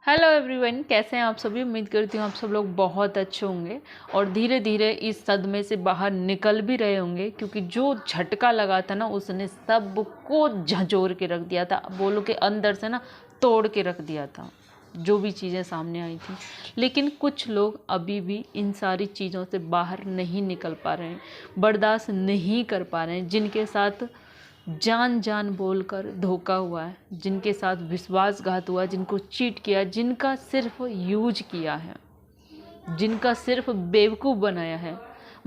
Hello everyone, कैसे हैं आप सभी। उम्मीद करती हूँ आप सब लोग बहुत अच्छे होंगे और धीरे धीरे इस सदमे से बाहर निकल भी रहे होंगे, क्योंकि जो झटका लगा था ना उसने सबको झंझोर के रख दिया था। बोलो कि अंदर से ना तोड़ के रख दिया था जो भी चीज़ें सामने आई थी। लेकिन कुछ लोग अभी भी इन सारी चीज़ों से बाहर नहीं निकल पा रहे हैं, बर्दाश्त नहीं कर पा रहे हैं। जिनके साथ जान जान बोलकर धोखा हुआ है, जिनके साथ विश्वासघात हुआ, जिनको चीट किया, जिनका सिर्फ यूज किया है, जिनका सिर्फ बेवकूफ़ बनाया है।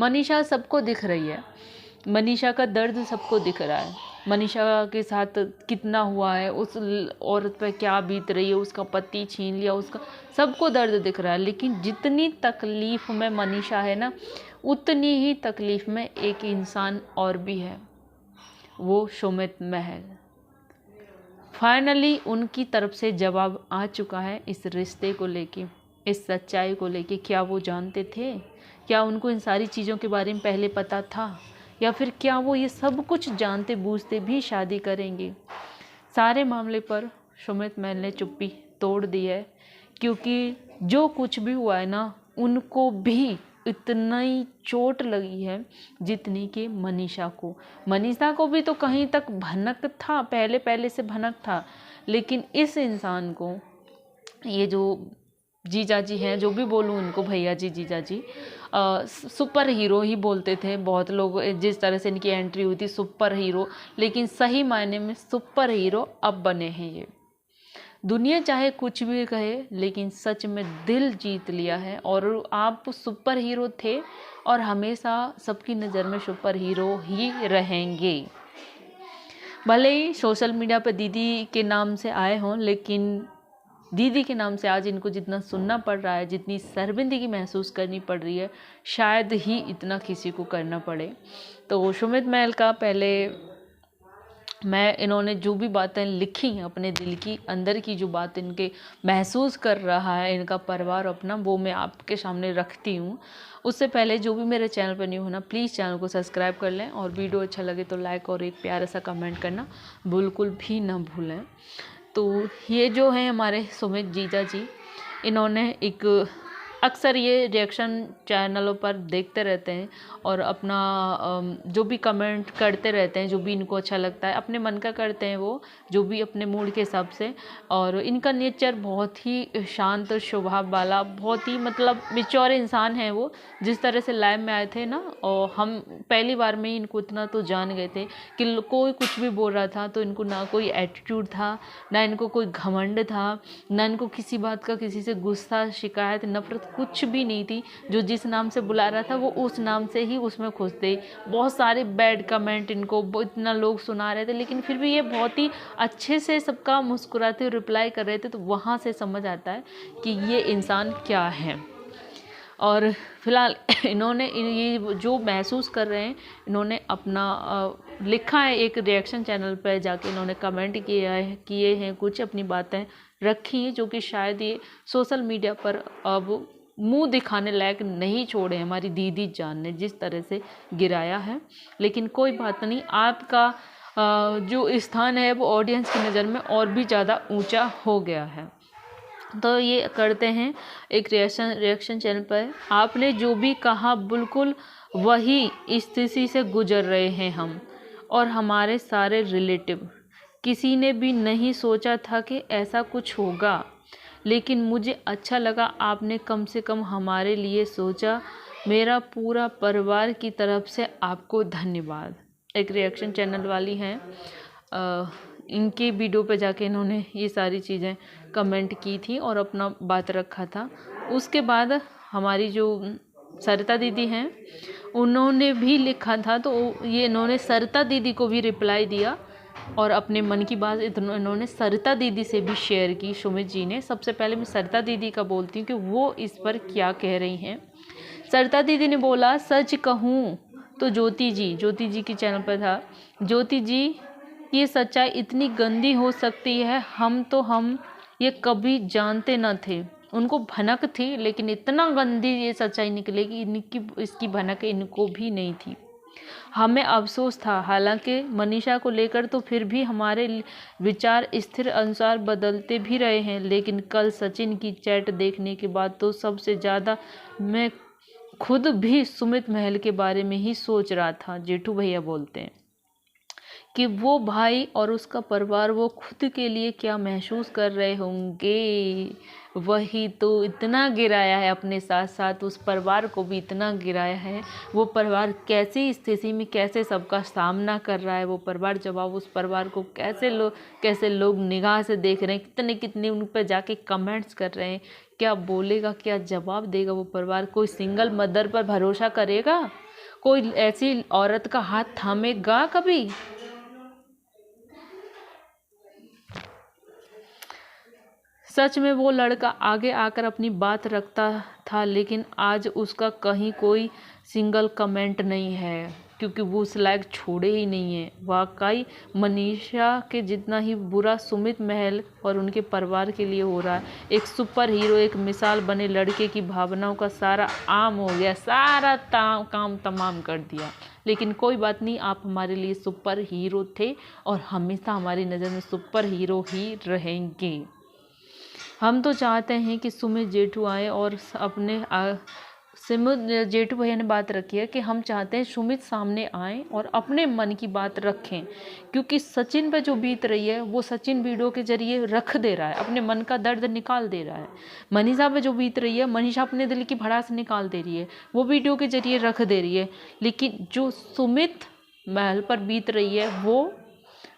मनीषा सबको दिख रही है, मनीषा का दर्द सबको दिख रहा है। मनीषा के साथ कितना हुआ है, उस औरत पर क्या बीत रही है, उसका पति छीन लिया, उसका सबको दर्द दिख रहा है। लेकिन जितनी तकलीफ़ में मनीषा है ना, उतनी ही तकलीफ़ में एक इंसान और भी है, वो सुमित महल। फाइनली उनकी तरफ से जवाब आ चुका है इस रिश्ते को लेके, इस सच्चाई को लेके। क्या वो जानते थे? क्या उनको इन सारी चीज़ों के बारे में पहले पता था, या फिर क्या वो ये सब कुछ जानते बूझते भी शादी करेंगे? सारे मामले पर सुमित महल ने चुप्पी तोड़ दी है, क्योंकि जो कुछ भी हुआ है ना, उनको भी इतना ही चोट लगी है जितनी कि मनीषा को भी तो कहीं तक भनक था, पहले से भनक था। लेकिन इस इंसान को, ये जो जीजा जी हैं, जो भी बोलूँ उनको भैया जी, जीजा जी, सुपर हीरो ही बोलते थे बहुत लोग। जिस तरह से इनकी एंट्री हुई थी, सुपर हीरो, लेकिन सही मायने में सुपर हीरो अब बने हैं ये। दुनिया चाहे कुछ भी कहे, लेकिन सच में दिल जीत लिया है। और आप सुपर हीरो थे और हमेशा सबकी नज़र में सुपर हीरो ही रहेंगे। भले ही सोशल मीडिया पर दीदी के नाम से आए हों, लेकिन दीदी के नाम से आज इनको जितना सुनना पड़ रहा है, जितनी शर्मिंदगी महसूस करनी पड़ रही है, शायद ही इतना किसी को करना पड़े। तो सुमित महल का पहले इन्होंने जो भी बातें लिखी हैं अपने दिल की, अंदर की जो बात इनके महसूस कर रहा है इनका परिवार अपना, वो मैं आपके सामने रखती हूँ। उससे पहले जो भी मेरे चैनल पर न्यू हो ना, प्लीज़ चैनल को सब्सक्राइब कर लें, और वीडियो अच्छा लगे तो लाइक और एक प्यारा सा कमेंट करना बिल्कुल भी ना भूलें। तो ये जो है हमारे सुमित जीजा जी, इन्होंने एक अक्सर ये रिएक्शन चैनलों पर देखते रहते हैं और अपना जो भी कमेंट करते रहते हैं, जो भी इनको अच्छा लगता है, अपने मन का करते हैं वो, जो भी अपने मूड के हिसाब से। और इनका नेचर बहुत ही शांत स्वभाव वाला, बहुत ही मतलब मैच्योर इंसान है वो। जिस तरह से लाइव में आए थे ना, और हम पहली बार में ही इनको इतना तो जान गए थे कि कोई कुछ भी बोल रहा था तो इनको ना कोई एटीट्यूड था, ना इनको कोई घमंड था, ना इनको किसी बात का किसी से गुस्सा, शिकायत, नफरत कुछ भी नहीं थी। जो जिस नाम से बुला रहा था वो उस नाम से ही उसमें खुश थे। बहुत सारे बैड कमेंट इनको इतना लोग सुना रहे थे, लेकिन फिर भी ये बहुत ही अच्छे से सबका मुस्कुराते हुए रिप्लाई कर रहे थे। तो वहाँ से समझ आता है कि ये इंसान क्या है। और फिलहाल इन्होंने ये जो महसूस कर रहे हैं, इन्होंने अपना लिखा है एक रिएक्शन चैनल पर जाके, इन्होंने कमेंट किए हैं, कुछ अपनी बातें रखी हैं, जो कि शायद ये सोशल मीडिया पर अब मुंह दिखाने लायक नहीं छोड़े। हमारी दीदी जान ने जिस तरह से गिराया है, लेकिन कोई बात नहीं, आपका जो स्थान है वो ऑडियंस की नज़र में और भी ज़्यादा ऊंचा हो गया है। तो ये करते हैं एक रिएक्शन चैनल पर, आपने जो भी कहा बिल्कुल वही स्थिति से गुजर रहे हैं हम और हमारे सारे रिलेटिव। किसी ने भी नहीं सोचा था कि ऐसा कुछ होगा, लेकिन मुझे अच्छा लगा आपने कम से कम हमारे लिए सोचा। मेरा पूरा परिवार की तरफ से आपको धन्यवाद। एक रिएक्शन चैनल वाली हैं, इनकी वीडियो पे जाके इन्होंने ये सारी चीज़ें कमेंट की थी और अपना बात रखा था। उसके बाद हमारी जो सरिता दीदी हैं, उन्होंने भी लिखा था, तो ये इन्होंने सरिता दीदी को भी रिप्लाई दिया और अपने मन की बात इन्होंने सरिता दीदी से भी शेयर की। सुमित जी ने, सबसे पहले मैं सरिता दीदी का बोलती हूँ कि वो इस पर क्या कह रही हैं। सरिता दीदी ने बोला, सच कहूँ तो ज्योति जी के चैनल पर था, ज्योति जी ये सच्चाई इतनी गंदी हो सकती है, हम ये कभी जानते न थे। उनको भनक थी, लेकिन इतना गंदी ये सच्चाई निकलेगी, इसकी भनक इनको भी नहीं थी। हमें अफसोस था, हालांकि मनीषा को लेकर तो फिर भी हमारे विचार स्थिर अनुसार बदलते भी रहे हैं, लेकिन कल सचिन की चैट देखने के बाद तो सबसे ज़्यादा मैं खुद भी सुमित महल के बारे में ही सोच रहा था। जेठू भैया बोलते हैं कि वो भाई और उसका परिवार वो खुद के लिए क्या महसूस कर रहे होंगे। वही तो इतना गिराया है, अपने साथ साथ उस परिवार को भी इतना गिराया है। वो परिवार कैसी स्थिति में कैसे सबका सामना कर रहा है, वो परिवार जब आप उस परिवार को कैसे लोग निगाह से देख रहे हैं, कितने कितने उन पर जाके कमेंट्स कर रहे हैं, क्या बोलेगा, क्या जवाब देगा वो परिवार। कोई सिंगल मदर पर भरोसा करेगा? कोई ऐसी औरत का हाथ थामेगा कभी? सच में वो लड़का आगे आकर अपनी बात रखता था, लेकिन आज उसका कहीं कोई सिंगल कमेंट नहीं है, क्योंकि वो उस लायक छोड़े ही नहीं है। वाकई मनीषा के जितना ही बुरा सुमित महल और उनके परिवार के लिए हो रहा है। एक सुपर हीरो, एक मिसाल बने लड़के की भावनाओं का सारा आम हो गया, सारा काम तमाम कर दिया। लेकिन कोई बात नहीं, आप हमारे लिए सुपर हीरो थे और हमेशा हमारी नज़र में सुपर हीरो ही रहेंगे। हम तो चाहते हैं कि सुमित जेठू आए और अपने सुमित जेठू भैया ने बात रखी है कि हम चाहते हैं सुमित सामने आए और अपने मन की बात रखें, क्योंकि सचिन पे जो बीत रही है वो सचिन वीडियो के जरिए रख दे रहा है, अपने मन का दर्द निकाल दे रहा है। मनीषा पे जो बीत रही है, मनीषा अपने दिल की भड़ास निकाल दे रही है, वो वीडियो के जरिए रख दे रही है। लेकिन जो सुमित महल पर बीत रही है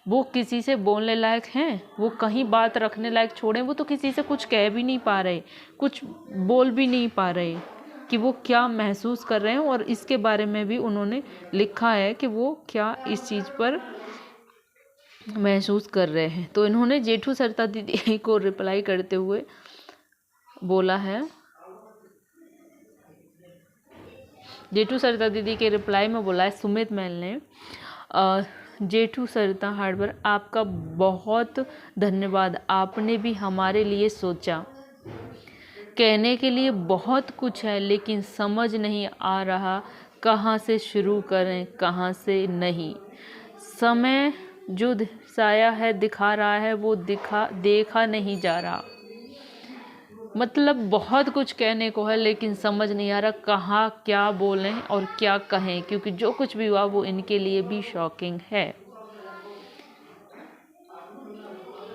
वो किसी से बोलने लायक हैं? वो कहीं बात रखने लायक छोड़ें, वो तो किसी से कुछ कह भी नहीं पा रहे, कुछ बोल भी नहीं पा रहे कि वो क्या महसूस कर रहे हैं। और इसके बारे में भी उन्होंने लिखा है कि वो क्या इस चीज़ पर महसूस कर रहे हैं। तो इन्होंने जेठू सरिता दीदी को रिप्लाई करते हुए बोला है, जेठू सरिता दीदी के रिप्लाई में बोला है सुमित महल ने, जेठू सरिता हार्डवर, आपका बहुत धन्यवाद, आपने भी हमारे लिए सोचा। कहने के लिए बहुत कुछ है, लेकिन समझ नहीं आ रहा कहाँ से शुरू करें कहाँ से नहीं। समय जो साया है दिखा रहा है, वो देखा नहीं जा रहा। मतलब बहुत कुछ कहने को है, लेकिन समझ नहीं आ रहा कहाँ क्या बोलें और क्या कहें, क्योंकि जो कुछ भी हुआ वो इनके लिए भी शॉकिंग है।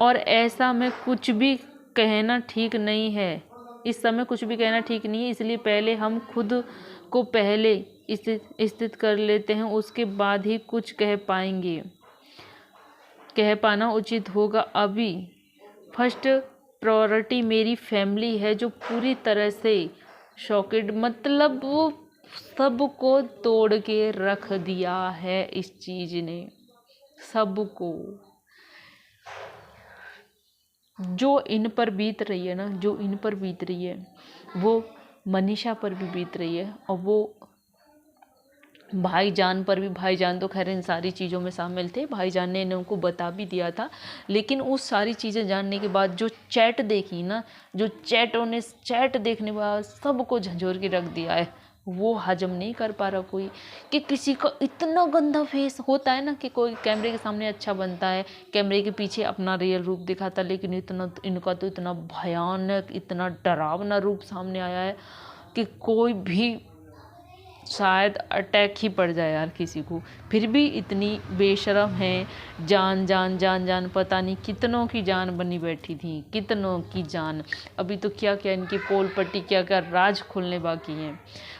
और ऐसा में कुछ भी कहना ठीक नहीं है, इस समय कुछ भी कहना ठीक नहीं है, इसलिए पहले हम खुद को पहले स्थित कर लेते हैं, उसके बाद ही कुछ कह पाना उचित होगा। अभी फर्स्ट प्रायोरिटी मेरी फैमिली है, जो पूरी तरह से शॉकेड, मतलब वो सबको तोड़ के रख दिया है इस चीज़ ने, सबको। जो इन पर बीत रही है ना, जो इन पर बीत रही है वो मनीषा पर भी बीत रही है, और वो भाईजान पर भी। भाईजान तो खैर इन सारी चीज़ों में शामिल थे, भाईजान ने इन उनको बता भी दिया था, लेकिन उस सारी चीज़ें जानने के बाद जो चैट देखी ना, जो चैट देखने के बाद सबको झंझोर के रख दिया है। वो हजम नहीं कर पा रहा कोई, कि किसी का इतना गंदा फेस होता है ना, कि कोई कैमरे के सामने अच्छा बनता है, कैमरे के पीछे अपना रियल रूप दिखाता, लेकिन इनका तो इतना भयानक, इतना डरावना रूप सामने आया है कि कोई भी शायद अटैक ही पड़ जाए यार किसी को। फिर भी इतनी बेशरम है, जान जान जान जान, पता नहीं कितनों की जान बनी बैठी थी, कितनों की जान। अभी तो क्या क्या इनकी पोल पट्टी, क्या क्या राज खुलने बाकी हैं।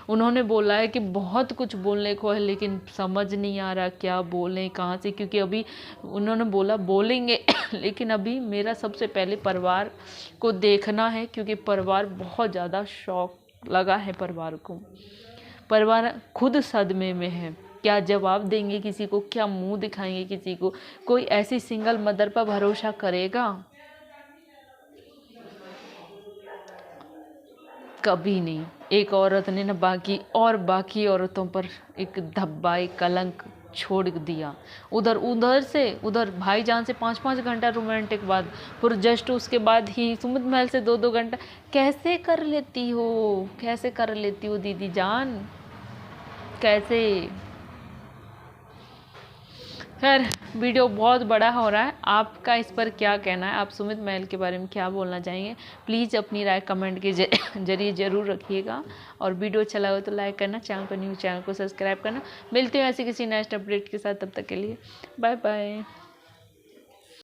उन्होंने बोला है कि बहुत कुछ बोलने को है, लेकिन समझ नहीं आ रहा क्या बोलें कहाँ से, क्योंकि अभी उन्होंने बोला बोलेंगे लेकिन अभी मेरा सबसे पहले परिवार को देखना है, क्योंकि परिवार बहुत ज़्यादा शौक लगा है परिवार को। परिवार खुद सदमे में है, क्या जवाब देंगे किसी को, क्या मुंह दिखाएंगे किसी को। कोई ऐसी सिंगल मदर पर भरोसा करेगा? कभी नहीं। एक औरत ने ना बाकी औरतों पर एक धब्बा, एक कलंक छोड़ दिया। उधर भाईजान से 5-5 घंटा रोमांटिक बात, फिर जस्ट उसके बाद ही सुमित महल से 2-2 घंटा। कैसे कर लेती हो दीदी जान, कैसे? खैर वीडियो बहुत बड़ा हो रहा है, आपका इस पर क्या कहना है, आप सुमित महल के बारे में क्या बोलना चाहेंगे, प्लीज़ अपनी राय कमेंट के जरिए ज़रूर रखिएगा। और वीडियो अच्छा लगा तो लाइक करना, चैनल पर न्यू चैनल को सब्सक्राइब करना। मिलते हैं ऐसे किसी नेक्स्ट अपडेट के साथ, तब तक के लिए बाय बाय।